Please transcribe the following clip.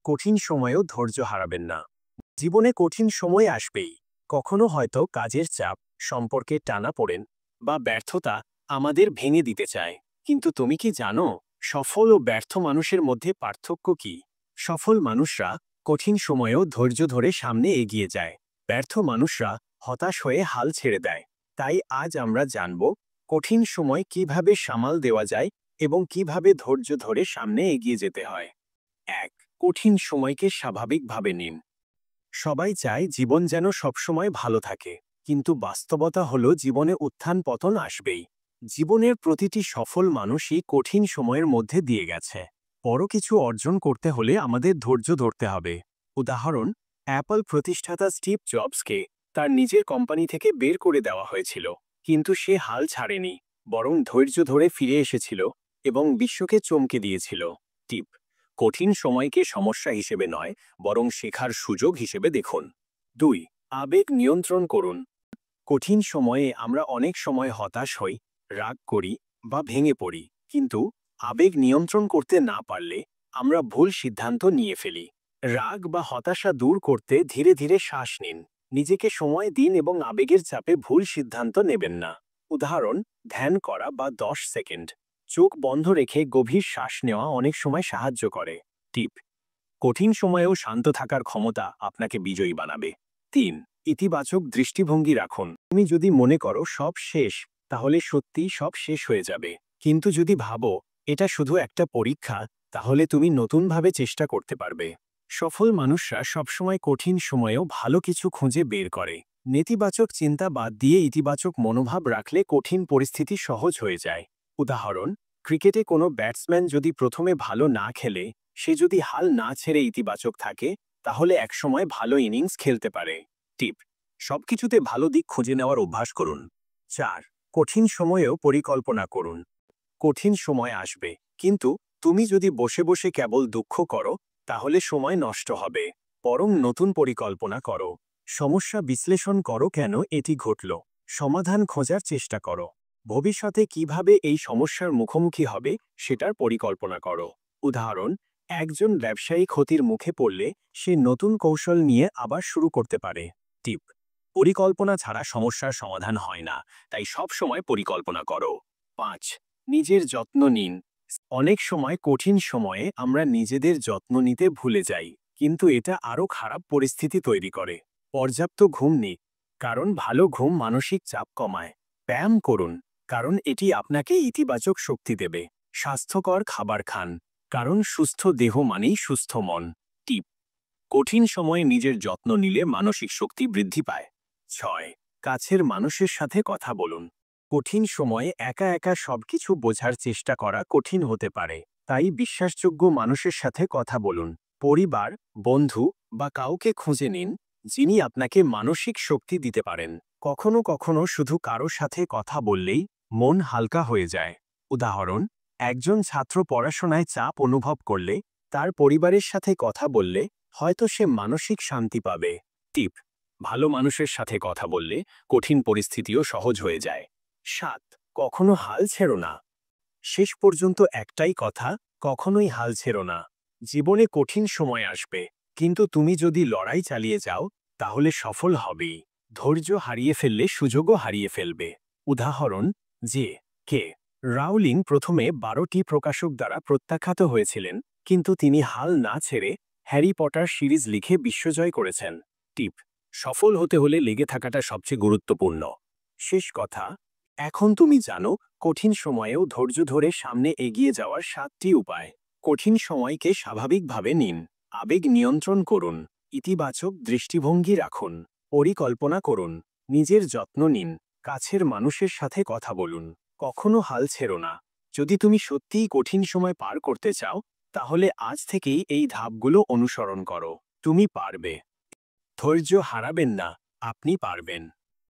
কঠিন সময়েও ধৈর্য হারাবেন না। জীবনে কঠিন সময় আসবেই। কখনো হয়তো কাজের চাপ, সম্পর্কে টানাপোড়েন বা ব্যর্থতা আমাদের ভেঙে দিতে চায়। কিন্তু তুমি কি জানো, সফল ও ব্যর্থ মানুষের মধ্যে পার্থক্য কি? সফল মানুষরা কঠিন সময়েও ধৈর্য ধরে সামনে এগিয়ে যায়। ব্যর্থ মানুষরা হতাশ হয়ে হাল ছেড়ে দেয়। তাই আজ আমরা জানব কঠিন সময় কিভাবে সামাল দেওয়া যায় এবং কিভাবে ধৈর্য ধরে সামনে এগিয়ে যেতে হয়। ১. কঠিন সময়কে স্বাভাবিকভাবে নিন। সবাই চায় জীবন যেন সবসময় ভালো থাকে, কিন্তু বাস্তবতা হলো জীবনে উত্থান পতন আসবেই। জীবনের প্রতিটি সফল মানুষই কঠিন সময়ের মধ্যে দিয়ে গেছে। বড় কিছু অর্জন করতে হলে আমাদের ধৈর্য ধরতে হবে। উদাহরণ, অ্যাপল প্রতিষ্ঠাতা স্টিভ জবসকে তার নিজের কোম্পানি থেকে বের করে দেওয়া হয়েছিল, কিন্তু সে হাল ছাড়েনি, বরং ধৈর্য ধরে ফিরে এসেছিল এবং বিশ্বকে চমকে দিয়েছিল। টিপ: কঠিন সময়কে সমস্যা হিসেবে নয়, বরং শেখার সুযোগ হিসেবে দেখুন। ২. আবেগ নিয়ন্ত্রণ করুন। কঠিন সময়ে আমরা অনেক সময় হতাশ হই, রাগ করি বা ভেঙে পড়ি, কিন্তু আবেগ নিয়ন্ত্রণ করতে না পারলে আমরা ভুল সিদ্ধান্ত নিয়ে ফেলি। রাগ বা হতাশা দূর করতে ধীরে ধীরে শ্বাস নিন, নিজেকে সময় দিন এবং আবেগের চাপে ভুল সিদ্ধান্ত নেবেন না। উদাহরণ, ধ্যান করা বা ১০ সেকেন্ড চোখ বন্ধ রেখে গভীর শ্বাস নেওয়া অনেক সময় সাহায্য করে। টিপ: কঠিন সময়েও শান্ত থাকার ক্ষমতা আপনাকে বিজয়ী বানাবে। ৩. ইতিবাচক দৃষ্টিভঙ্গি রাখুন। তুমি যদি মনে করো সব শেষ, তাহলে সত্যিই সব শেষ হয়ে যাবে। কিন্তু যদি ভাবো এটা শুধু একটা পরীক্ষা, তাহলে তুমি নতুনভাবে চেষ্টা করতে পারবে। সফল মানুষরা সবসময় কঠিন সময়েও ভালো কিছু খুঁজে বের করে। নেতিবাচক চিন্তা বাদ দিয়ে ইতিবাচক মনোভাব রাখলে কঠিন পরিস্থিতি সহজ হয়ে যায়। উদাহরণ, ক্রিকেটে কোনো ব্যাটসম্যান যদি প্রথমে ভালো না খেলে, সে যদি হাল না ছেড়ে ইতিবাচক থাকে, তাহলে একসময় ভালো ইনিংস খেলতে পারে। টিপ: সবকিছুতে ভালো দিক খুঁজে নেওয়ার অভ্যাস করুন। ৪. কঠিন সময়েও পরিকল্পনা করুন। কঠিন সময় আসবে, কিন্তু তুমি যদি বসে বসে কেবল দুঃখ করো, তাহলে সময় নষ্ট হবে। বরং নতুন পরিকল্পনা করো। সমস্যা বিশ্লেষণ করো, কেন এটি ঘটল, সমাধান খোঁজার চেষ্টা করো। ভবিষ্যতে কিভাবে এই সমস্যার মুখোমুখি হবে সেটার পরিকল্পনা করো। উদাহরণ, একজন ব্যবসায়ী ক্ষতির মুখে পড়লে সে নতুন কৌশল নিয়ে আবার শুরু করতে পারে। টিপ: পরিকল্পনা ছাড়া সমস্যার সমাধান হয় না, তাই সব সময় পরিকল্পনা করো। ৫. নিজের যত্ন নিন। অনেক সময় কঠিন সময়ে আমরা নিজেদের যত্ন নিতে ভুলে যাই, কিন্তু এটা আরও খারাপ পরিস্থিতি তৈরি করে। পর্যাপ্ত ঘুম নিন, কারণ ভালো ঘুম মানসিক চাপ কমায়। ব্যায়াম করুন, কারণ এটি আপনাকে ইতিবাচক শক্তি দেবে। স্বাস্থ্যকর খাবার খান, কারণ সুস্থ দেহ মানেই সুস্থ মন। টিপ: কঠিন সময়ে নিজের যত্ন নিলে মানসিক শক্তি বৃদ্ধি পায়। ৬. কাছের মানুষের সাথে কথা বলুন। কঠিন সময়ে একা একা সবকিছু বোঝার চেষ্টা করা কঠিন হতে পারে, তাই বিশ্বাসযোগ্য মানুষের সাথে কথা বলুন। পরিবার, বন্ধু বা কাউকে খুঁজে নিন, যিনি আপনাকে মানসিক শক্তি দিতে পারেন। কখনো কখনো শুধু কারো সাথে কথা বললেই মন হালকা হয়ে যায়। উদাহরণ, একজন ছাত্র পড়াশোনায় চাপ অনুভব করলে তার পরিবারের সাথে কথা বললে হয়তো সে মানসিক শান্তি পাবে। টিপ: ভালো মানুষের সাথে কথা বললে কঠিন পরিস্থিতিও সহজ হয়ে যায়। ৭. কখনো হাল ছেড়ো না। শেষ পর্যন্ত একটাই কথা, কখনোই হাল ছেড়ো না। জীবনে কঠিন সময় আসবে, কিন্তু তুমি যদি লড়াই চালিয়ে যাও, তাহলে সফল হবেই। ধৈর্য হারিয়ে ফেললে সুযোগও হারিয়ে ফেলবে। উদাহরণ, যে কে রাউলিং প্রথমে ১২টি প্রকাশক দ্বারা প্রত্যাখ্যাত হয়েছিলেন, কিন্তু তিনি হাল না ছেড়ে হ্যারি পটার সিরিজ লিখে বিশ্বজয় করেছেন। টিপ: সফল হতে হলে লেগে থাকাটা সবচেয়ে গুরুত্বপূর্ণ। শেষ কথা, এখন তুমি জানো কঠিন সময়েও ধৈর্য ধরে সামনে এগিয়ে যাওয়ার ৭টি উপায়। কঠিন সময়কে স্বাভাবিকভাবে নিন, আবেগ নিয়ন্ত্রণ করুন, ইতিবাচক দৃষ্টিভঙ্গি রাখুন, পরিকল্পনা করুন, নিজের যত্ন নিন, কাছের মানুষের সাথে কথা বলুন, কখনো হাল ছেড়ো না। যদি তুমি সত্যিই কঠিন সময় পার করতে চাও, তাহলে আজ থেকেই এই ধাপগুলো অনুসরণ করো। তুমি পারবে। ধৈর্য হারাবেন না, আপনি পারবেন।